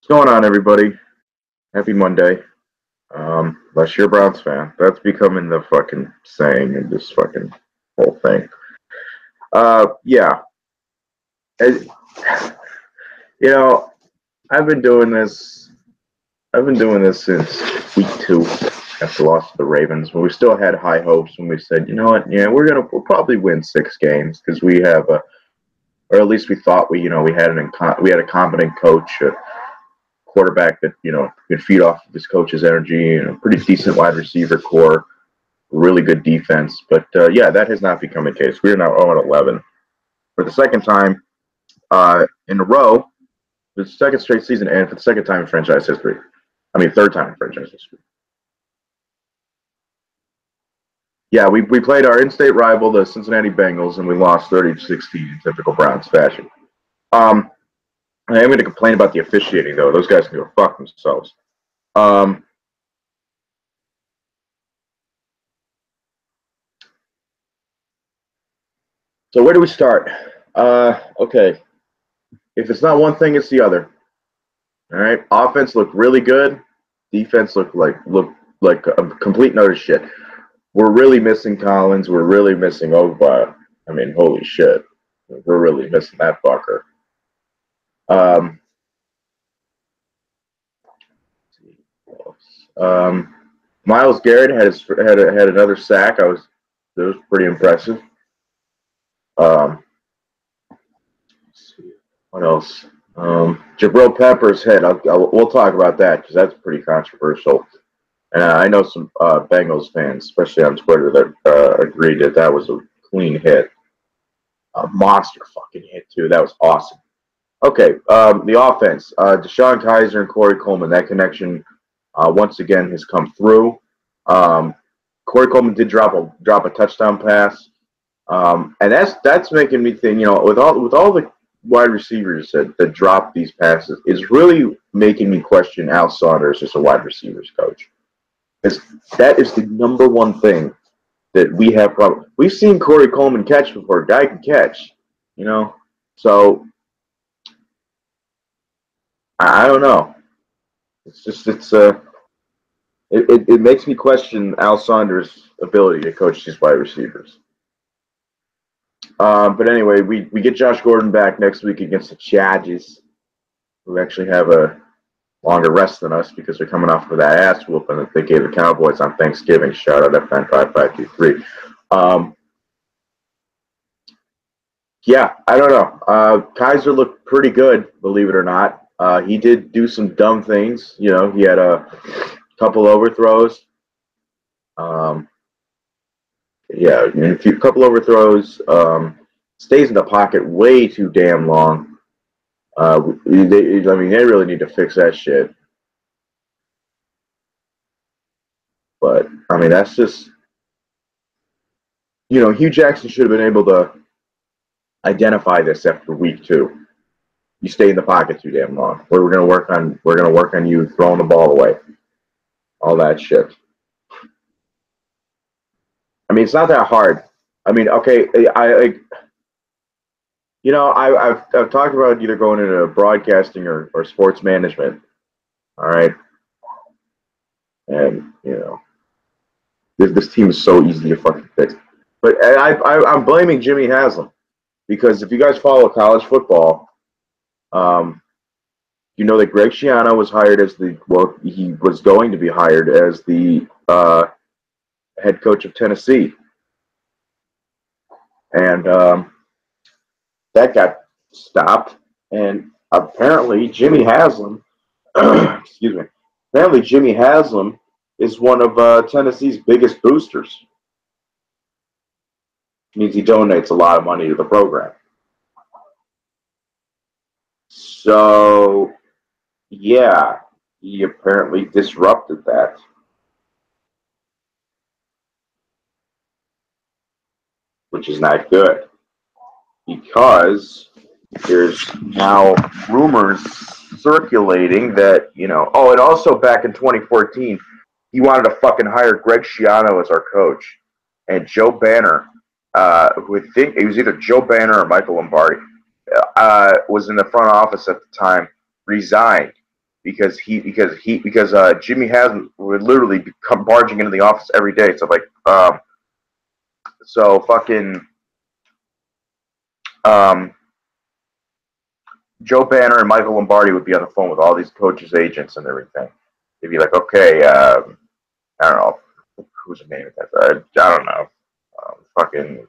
What's going on, everybody? Happy Monday. Unless you're a Browns fan, that's becoming the fucking saying in this fucking whole thing. Yeah. It, you know, I've been doing this. I've been doing this since week 2 after loss to the Ravens. But we still had high hopes when we said, you know what? Yeah, we'll probably win 6 games because we have or at least we thought we had we had a competent coach. Quarterback that could feed off of his coach's energy and a pretty decent wide receiver core, really good defense. But yeah, that has not become the case. We are now 0-11 for the second time in a row, the second straight season, and for the second time in franchise history. I mean, third time in franchise history. Yeah, we played our in-state rival, the Cincinnati Bengals, and we lost 30-16 in typical Browns fashion. I am going to complain about the officiating, though. Those guys can go fuck themselves. So where do we start? Okay. If it's not one thing, it's the other. All right. Offense looked really good. Defense looked like a complete note of shit. We're really missing Collins. We're really missing Ogba. I mean, holy shit. We're really missing that fucker. Myles Garrett had another sack. It was pretty impressive. Let's see. What else? Jabril Peppers' head. We'll talk about that because that's pretty controversial. And I know some Bengals fans, especially on Twitter, that agreed that was a clean hit. A monster fucking hit, too. That was awesome. Okay, the offense. DeShone Kizer and Corey Coleman, that connection once again has come through. Corey Coleman did drop a touchdown pass. And that's making me think, with all the wide receivers that drop these passes, it's really making me question Al Saunders as a wide receivers coach. Because that is the number one thing that we have problem. We've seen Corey Coleman catch before. Guy can catch, So I don't know. It makes me question Al Saunders' ability to coach these wide receivers. But anyway, we get Josh Gordon back next week against the Chargers, who actually have a longer rest than us because they're coming off of that ass whooping that they gave the Cowboys on Thanksgiving. Shout out FN5523. Yeah, I don't know. Kizer looked pretty good, believe it or not. He did do some dumb things. He had a couple overthrows. Yeah, a couple overthrows. Stays in the pocket way too damn long. They really need to fix that shit. But I mean, that's just Hugh Jackson should have been able to identify this after week 2. You stay in the pocket too damn long. We're gonna work on you throwing the ball away. All that shit. I mean, it's not that hard. I mean, okay, I've talked about either going into broadcasting or sports management. All right, and this team is so easy to fucking fix. But I'm blaming Jimmy Haslam because if you guys follow college football, you know that Greg Schiano was hired he was going to be hired as the head coach of Tennessee. And that got stopped. And apparently Jimmy Haslam, excuse me, apparently Jimmy Haslam is one of Tennessee's biggest boosters. It means he donates a lot of money to the program. So, yeah, he apparently disrupted that. Which is not good because there's now rumors circulating that, and also back in 2014, he wanted to fucking hire Greg Schiano as our coach. And Joe Banner, who I think it was either Joe Banner or Michael Lombardi, was in the front office at the time, resigned because Jimmy Haslam would literally come barging into the office every day. So like so fucking um Joe Banner and Michael Lombardi would be on the phone with all these coaches' agents and everything. They'd be like, okay, I don't know who's the name of that. I don't know. Fucking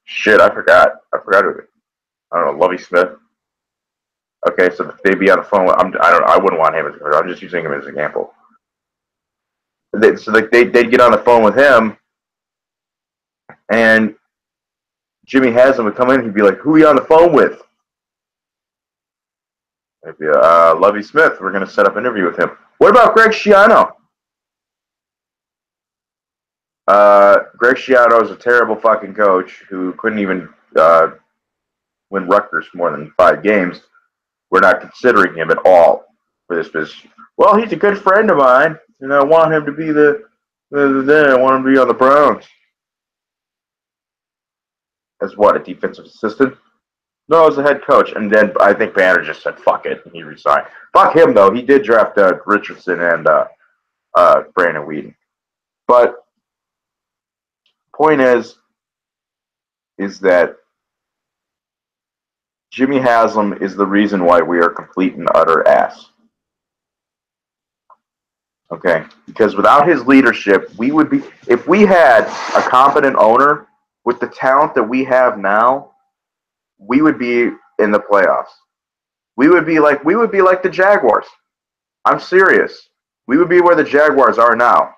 shit, I forgot. I forgot who. I don't know. Lovey Smith. Okay, so they'd be on the phone. I don't know. I wouldn't want him as a coach. I'm just using him as an example. They'd get on the phone with him, and Jimmy Haslam would come in. He'd be like, "Who are you on the phone with?" It'd be Lovey Smith. We're going to set up an interview with him. What about Greg Schiano? Greg Schiano is a terrible fucking coach who couldn't even win Rutgers more than 5 games. We're not considering him at all for this position. Well, he's a good friend of mine, and I want him to be I want him to be on the Browns. As what, a defensive assistant? No, as a head coach. And then I think Banner just said, fuck it, and he resigned. Fuck him, though. He did draft Richardson and Brandon Whedon. But point is that Jimmy Haslam is the reason why we are complete and utter ass. Okay? Because without his leadership, we would be, if we had a competent owner with the talent that we have now, we would be in the playoffs. We would be like the Jaguars. I'm serious. We would be where the Jaguars are now.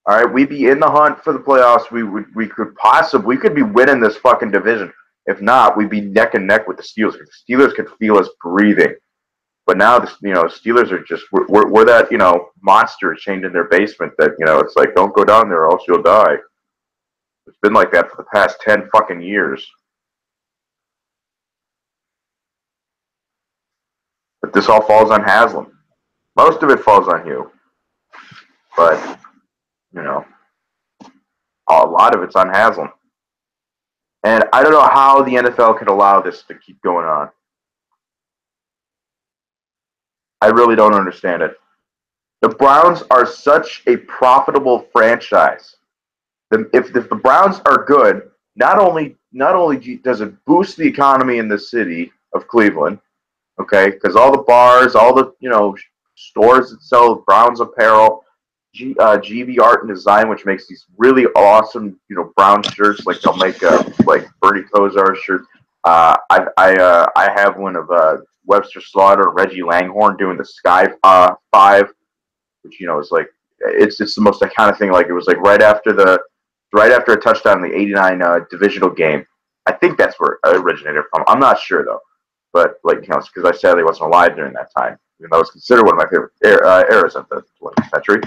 All right, we'd be in the hunt for the playoffs. We could be winning this fucking division. If not, we'd be neck and neck with the Steelers. The Steelers could feel us breathing. But now, Steelers are just we're that monster chained in their basement that it's like, don't go down there or else you'll die. It's been like that for the past 10 fucking years. But this all falls on Haslam. Most of it falls on you. But a lot of it's on Haslam. And I don't know how the NFL could allow this to keep going on. I really don't understand it. The Browns are such a profitable franchise. If the Browns are good, not only does it boost the economy in the city of Cleveland, okay, because all the bars, all the stores that sell Browns apparel, GB Art and Design, which makes these really awesome brown shirts, like they'll make like Bernie Kosar shirt. I have one of Webster Slaughter and Reggie Langhorne doing the Sky 5, which is like it's the most iconic thing. Like it was like right after a touchdown in the '89 divisional game. I think that's where it originated from. I'm not sure though, but because I sadly wasn't alive during that time. Even though it was considered one of my favorite eras of the 20th century.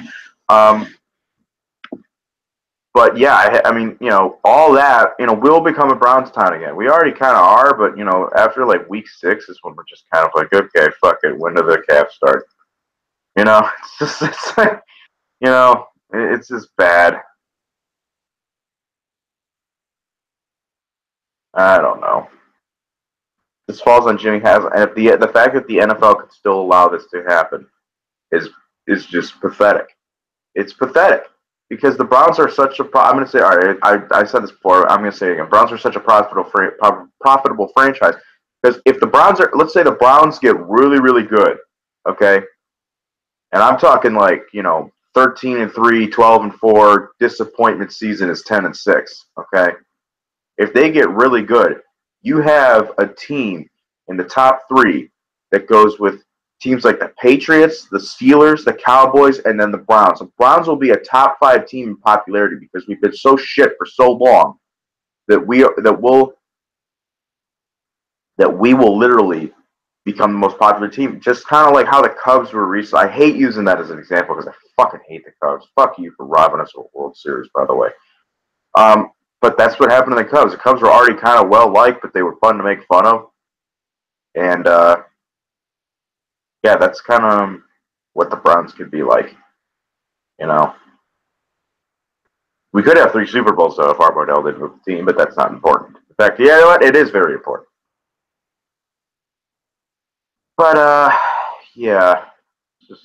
But yeah, I mean, all that, will become a Browns town again. We already kind of are, but after like week 6 is when we're just kind of like, okay, fuck it. When do the Cavs start? It's like, it's just bad. I don't know. This falls on Jimmy Haslam, and if the fact that the NFL could still allow this to happen is just pathetic. It's pathetic because the Browns are such a. I'm going to say, all right. I said this before. I'm going to say it again. Browns are such a profitable franchise because if the Browns are, let's say the Browns get really, really good, okay, and I'm talking like 13-3, 12-4, disappointment season is 10-6, okay. If they get really good, you have a team in the top 3 that goes with teams like the Patriots, the Steelers, the Cowboys, and then the Browns. The Browns will be a top 5 team in popularity because we've been so shit for so long that we will literally become the most popular team. Just kind of like how the Cubs were recently. I hate using that as an example because I fucking hate the Cubs. Fuck you for robbing us of a World Series, by the way. But that's what happened to the Cubs. The Cubs were already kind of well-liked, but they were fun to make fun of. And, yeah, that's kind of what the Browns could be like. We could have 3 Super Bowls, though, if Art Modell did with the team, but that's not important. In fact, you know what? It is very important. But, yeah. just,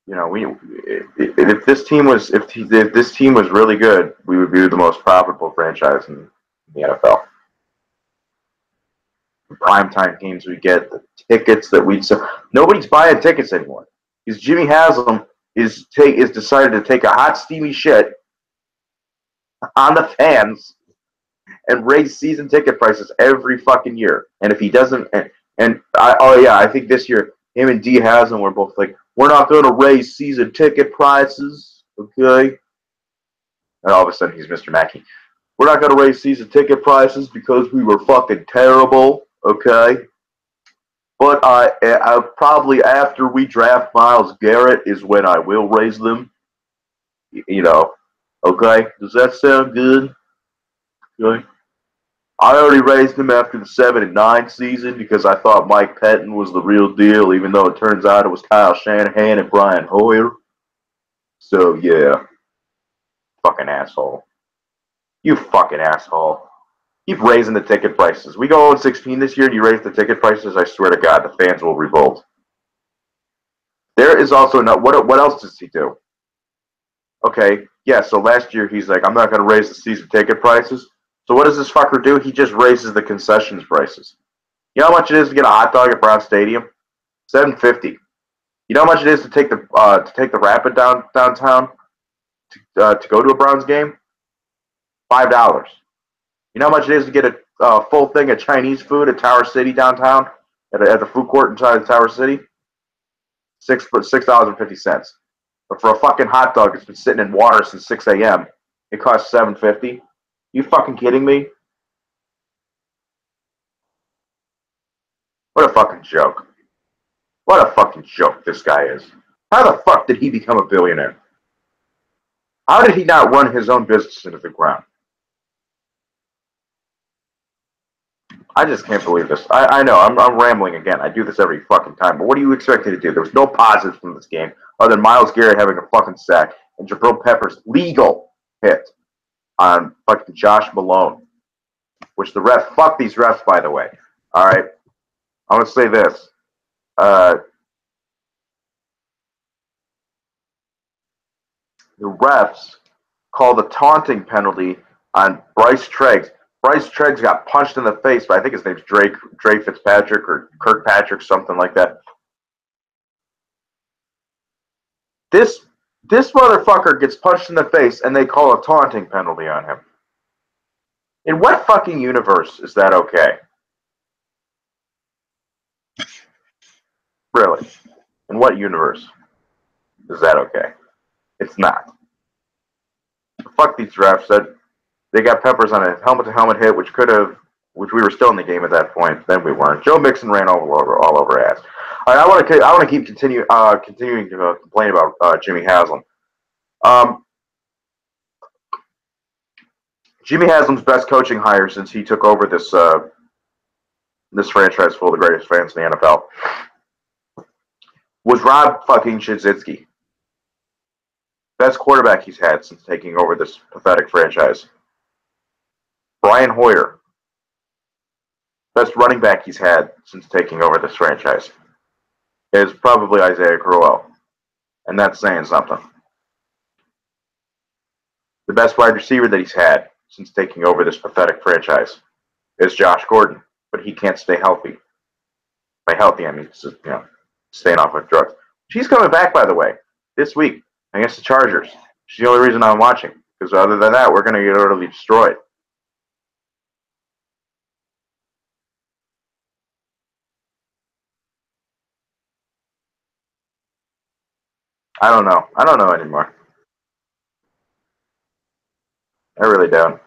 if this team was if this team was really good, we would be the most profitable franchise in the NFL. The primetime games we get, the tickets that we'd sell. Nobody's buying tickets anymore because Jimmy Haslam is decided to take a hot steamy shit on the fans and raise season ticket prices every fucking year. And if he doesn't, I think this year him and D Haslam were both like, we're not going to raise season ticket prices, okay? And all of a sudden he's Mr. Mackey. We're not going to raise season ticket prices because we were fucking terrible, okay? But I probably after we draft Myles Garrett is when I will raise them. Okay? Does that sound good? Okay. I already raised him after the 7 and 9 season because I thought Mike Pettin was the real deal, even though it turns out it was Kyle Shanahan and Brian Hoyer. So yeah, fucking asshole. You fucking asshole. Keep raising the ticket prices. We go 0-16 this year and you raise the ticket prices, I swear to God, the fans will revolt. There is also what else does he do? Okay, yeah, so last year he's like, I'm not going to raise the season ticket prices. So what does this fucker do? He just raises the concessions prices. You know how much it is to get a hot dog at Brown Stadium? $7.50. You know how much it is to take the Rapid downtown to go to a Browns game? $5. You know how much it is to get a full thing of Chinese food at Tower City downtown at the food court inside Tower City? $6.50. But for a fucking hot dog that's been sitting in water since 6 a.m., it costs $7.50. You fucking kidding me? What a fucking joke. What a fucking joke this guy is. How the fuck did he become a billionaire? How did he not run his own business into the ground? I just can't believe this. I know, I'm rambling again. I do this every fucking time. But what do you expect me to do? There was no positives from this game other than Myles Garrett having a fucking sack and Jabril Peppers' legal hit on fucking Josh Malone. Which the ref, fuck these refs, by the way. All right? I want to say this. The refs called a taunting penalty on Bryce Treggs. Bryce Treggs got punched in the face by, I think his name's Drake Fitzpatrick or Kirkpatrick, something like that. This motherfucker gets punched in the face and they call a taunting penalty on him. In what fucking universe is that okay? Really? In what universe is that okay? It's not. Fuck these refs. They got Peppers on a helmet-to-helmet hit, which we were still in the game at that point. Then we weren't. Joe Mixon ran all over ass. All right, I want to keep continuing to complain about Jimmy Haslam. Jimmy Haslam's best coaching hire since he took over this franchise full of the greatest fans in the NFL was Rob fucking Chizitsky. Best quarterback he's had since taking over this pathetic franchise. Brian Hoyer. Best running back he's had since taking over this franchise is probably Isaiah Crowell. And that's saying something. The best wide receiver that he's had since taking over this pathetic franchise is Josh Gordon, but he can't stay healthy. By healthy, I mean staying off of drugs. She's coming back, by the way, this week against the Chargers. She's the only reason I'm watching, because other than that, we're going to get utterly destroyed. I don't know. I don't know anymore. I really don't.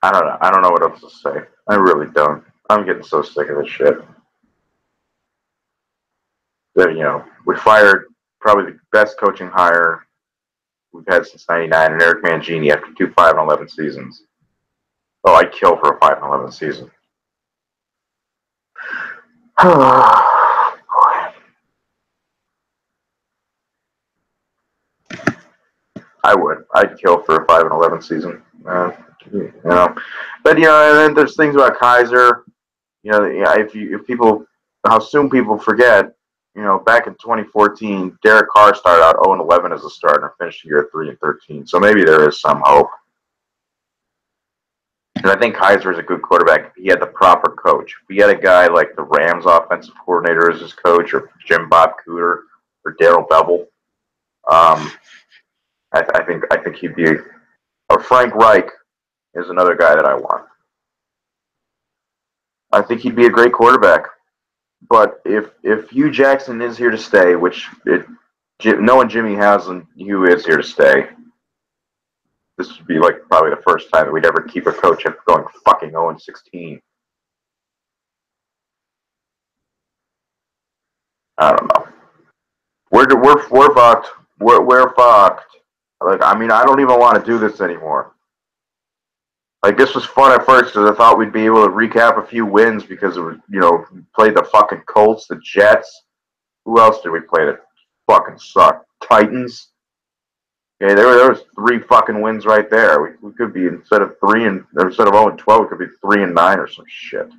I don't know. I don't know what else to say. I really don't. I'm getting so sick of this shit. That, we fired probably the best coaching hire we've had since '99, and Eric Mangini after 2 5-11 seasons. Oh, I'd kill for a 5-11 season. I'd kill for a 5-11 season. You know, but and then there's things about Kaiser. If people, how soon people forget. Back in 2014, Derek Carr started out 0-11 as a starter and finished the year at 3-13. So maybe there is some hope. And I think Kaiser is a good quarterback if he had the proper coach. If he had a guy like the Rams offensive coordinator as his coach, or Jim Bob Cooter, or Darrell Bevell, I think he'd be. Or Frank Reich is another guy that I want. I think he'd be a great quarterback. But if Hugh Jackson is here to stay, knowing Jimmy Haslam, Hugh is here to stay. This would be like probably the first time that we'd ever keep a coach after going fucking 0-16. I don't know. We're fucked. We're fucked. Like, I mean, I don't even want to do this anymore. Like, this was fun at first because I thought we'd be able to recap a few wins because it was, played the fucking Colts, the Jets. Who else did we play that fucking sucked? Titans. Okay, there was 3 fucking wins right there. We could be instead of 0-12, we could be 3-9 or some shit,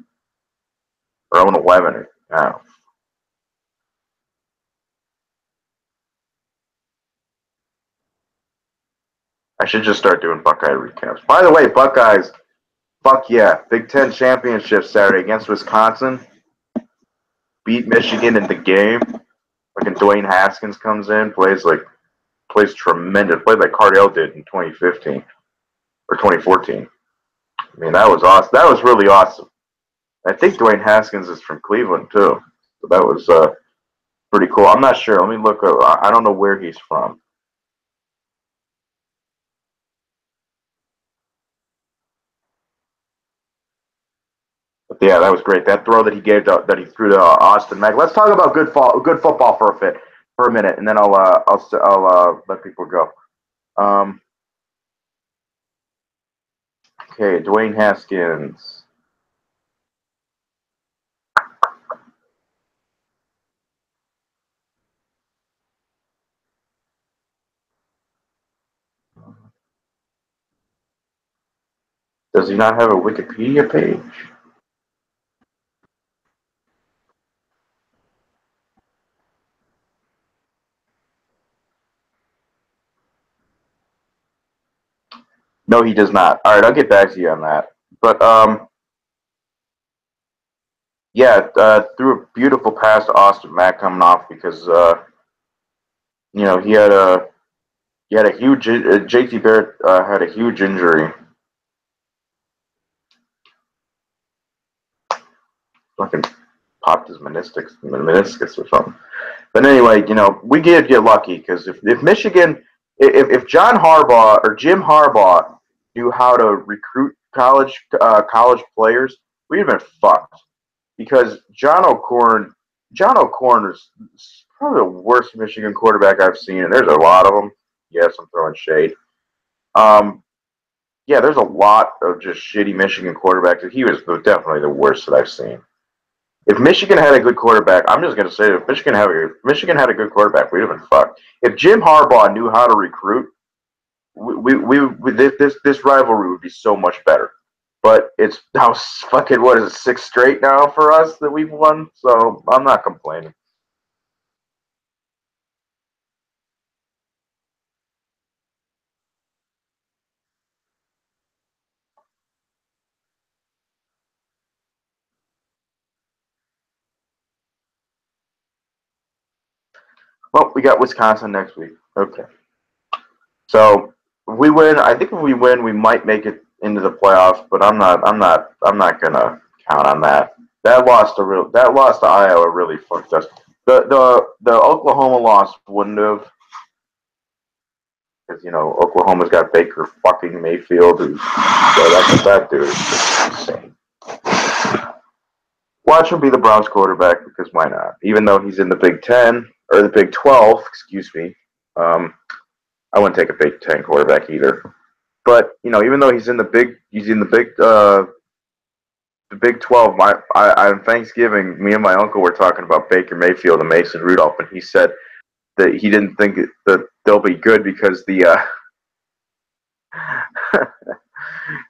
or 0-11. Yeah. I should just start doing Buckeye recaps. By the way, Buckeyes, fuck yeah, Big Ten championship Saturday against Wisconsin. Beat Michigan in the game. Fucking Dwayne Haskins comes in, plays tremendous. Played like Cardell did in 2015 or 2014. I mean, that was awesome. That was really awesome. I think Dwayne Haskins is from Cleveland too, so that was pretty cool. I'm not sure. Let me look up. I don't know where he's from. But yeah, that was great. That throw that he threw to Austin Mack. Let's talk about good football for a minute, and then I'll let people go. Okay, Dwayne Haskins. Does he not have a Wikipedia page? No, he does not. All right, I'll get back to you on that. But yeah, threw a beautiful pass to Austin Mack coming off because he had a huge JT Barrett had a huge injury. Fucking popped his meniscus or something. But anyway, we did get lucky because if Michigan, if John Harbaugh or Jim Harbaugh knew how to recruit college players, we'd have been fucked. Because John O'Korn is probably the worst Michigan quarterback I've seen, and there's a lot of them. Yes, I'm throwing shade. Yeah, there's a lot of just shitty Michigan quarterbacks. He was definitely the worst that I've seen. If Michigan had a good quarterback, I'm just going to say that if Michigan had a good quarterback, we'd have been fucked. If Jim Harbaugh knew how to recruit, this rivalry would be so much better. But it's now fucking, what is it, 6 straight now for us that we've won? So I'm not complaining. Well, we got Wisconsin next week. Okay. So if we win, I think if we win, we might make it into the playoffs. But I'm not gonna count on that. That loss to Iowa really fucked us. The Oklahoma loss wouldn't have, because Oklahoma's got Baker fucking Mayfield, that dude is just insane. Watch him be the Browns quarterback, because why not? Even though he's in the Big 10 or the Big 12, excuse me. I wouldn't take a Big 10 quarterback either. But even though he's in the Big 12. On Thanksgiving, me and my uncle were talking about Baker Mayfield and Mason Rudolph, and he said that he didn't think that they'll be good because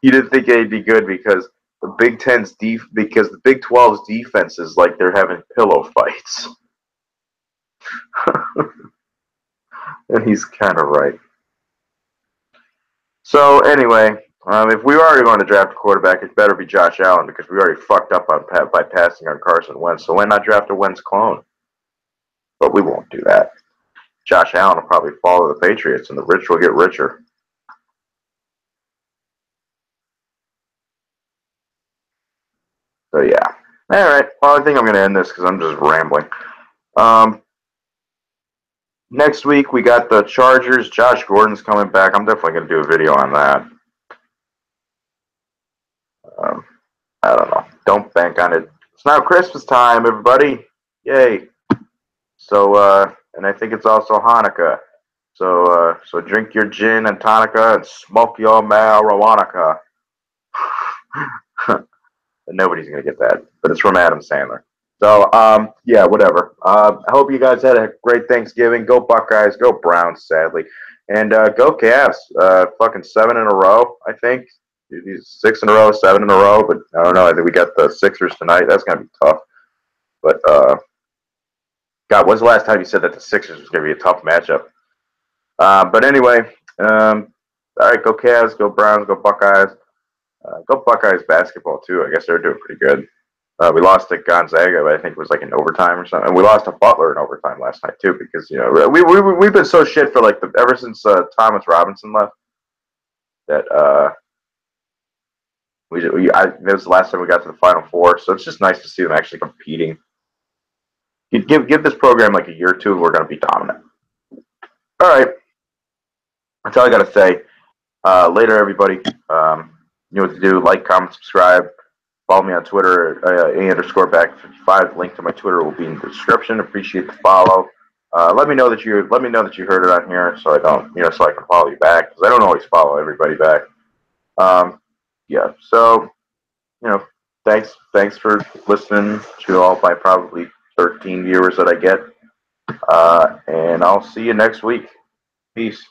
You didn't think they'd be good because the Big 12's defense is like they're having pillow fights. And he's kind of right. So anyway, if we are going to draft a quarterback, it better be Josh Allen because we already fucked up by passing on Carson Wentz. So why not draft a Wentz clone? But we won't do that. Josh Allen will probably follow the Patriots, and the rich will get richer. So yeah. All right. Well, I think I'm going to end this because I'm just rambling. Um, Next week we got the Chargers. Josh Gordon's coming back. I'm definitely going to do a video on that. Um, I don't know. Don't bank on it. It's now Christmas time, everybody. Yay. So, and I think it's also Hanukkah. So drink your gin and tonica and smoke your marijuana. Nobody's going to get that, but it's from Adam Sandler. So, yeah, whatever. I hope you guys had a great Thanksgiving. Go Buckeyes. Go Browns, sadly. And go Cavs. Fucking 7 in a row, I think. 6 in a row, 7 in a row. But I don't know. I think we got the Sixers tonight. That's going to be tough. But, God, when's the last time you said that the Sixers was going to be a tough matchup? But anyway, all right, go Cavs, go Browns, go Buckeyes. Go Buckeyes basketball, too. I guess they're doing pretty good. We lost to Gonzaga, but I think it was like in overtime or something. And we lost to Butler in overtime last night, too, because, you know, we've been so shit for, like, ever since Thomas Robinson left that that was the last time we got to the Final Four. So it's just nice to see them actually competing. You give this program like a year or two, and we're going to be dominant. All right. That's all I got to say. Later, everybody. You know what to do. Like, comment, subscribe. Follow me on Twitter, A_back55. Link to my Twitter will be in the description. Appreciate the follow. Let me know that you heard it on here, so I don't, so I can follow you back, because I don't always follow everybody back. Yeah. So, thanks for listening to all my probably 13 viewers that I get, and I'll see you next week. Peace.